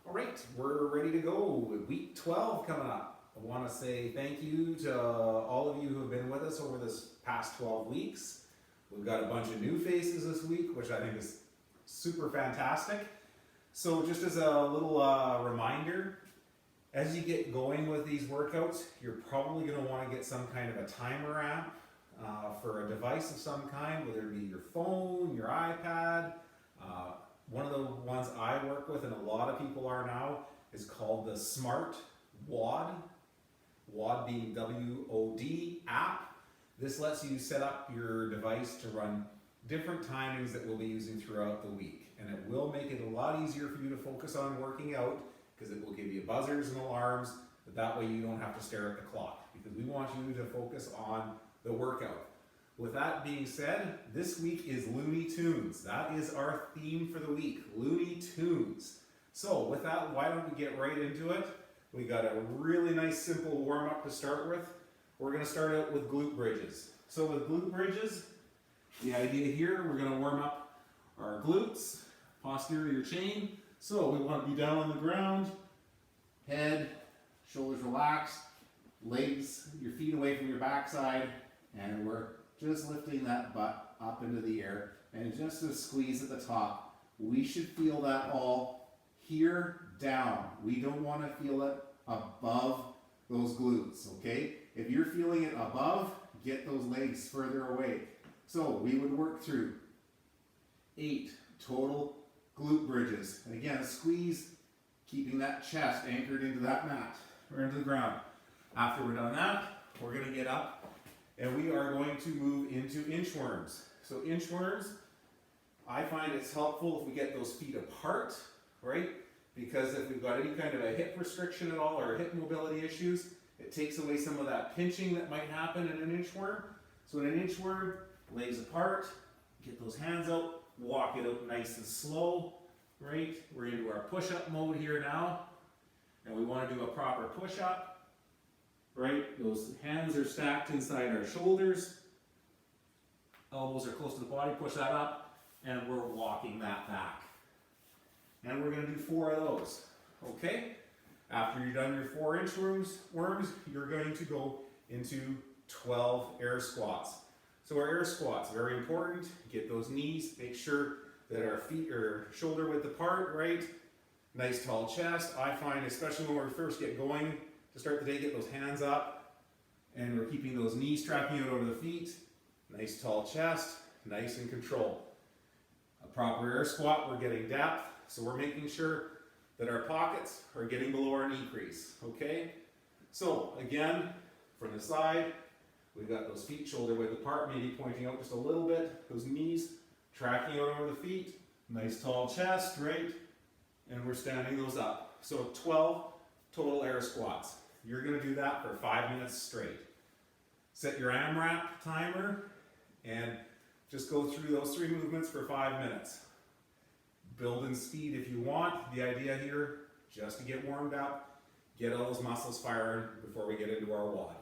All right, we're ready to go. Week 12 coming up. I want to say thank you to all of you who have been with us over this past 12 weeks. We've got a bunch of new faces this week, which I think is super fantastic. So just as a little reminder, as you get going with these workouts, you're probably going to want to get some kind of a timer app for a device of some kind, whether it be your phone, your iPad. One of the ones I work with, and a lot of people are now, is called the Smart WOD. WOD being W-O-D app. This lets you set up your device to run different timings that we'll be using throughout the week. And it will make it a lot easier for you to focus on working out because it will give you buzzers and alarms, but that way you don't have to stare at the clock because we want you to focus on the workout. With that being said, this week is Looney Tunes. That is our theme for the week, Looney Tunes. So with that, why don't we get right into it? We got a really nice simple warm-up to start with. We're going to start out with glute bridges. So with glute bridges, the idea here, we're going to warm up our glutes, posterior chain. So we want to be down on the ground, head, shoulders relaxed, legs, your feet away from your backside, and we're just lifting that butt up into the air and just a squeeze at the top. We should feel that all here down. We don't want to feel it above those glutes, okay? If you're feeling it above, get those legs further away. So we would work through 8 total glute bridges. And again, squeeze, keeping that chest anchored into that mat or into the ground. After we're done that, we're going to get up and we are going to move into inchworms. So inchworms, I find it's helpful if we get those feet apart, right? Because if we've got any kind of a hip restriction at all or hip mobility issues, it takes away some of that pinching that might happen in an inchworm. So in an inchworm, legs apart, get those hands out, walk it out nice and slow, right? We're into our push-up mode here now, and we want to do a proper push-up. Right, those hands are stacked inside our shoulders, elbows are close to the body, push that up, and we're walking that back. And we're going to do 4 of those, okay? After you've done your 4 inchworms, you're going to go into 12 air squats. So our air squats, very important, get those knees, make sure that our feet are shoulder width apart, right? Nice tall chest. I find, especially when we first get going, to start the day, get those hands up, and we're keeping those knees tracking out over the feet. Nice tall chest, nice and control. A proper air squat, we're getting depth, so we're making sure that our pockets are getting below our knee crease, okay? So again, from the side, we've got those feet shoulder width apart, maybe pointing out just a little bit, those knees tracking out over the feet, nice tall chest, right? And we're standing those up. So 12 total air squats. You're going to do that for 5 minutes straight. Set your AMRAP timer and just go through those 3 movements for 5 minutes. Build in speed if you want. The idea here, just to get warmed up, get all those muscles firing before we get into our WOD.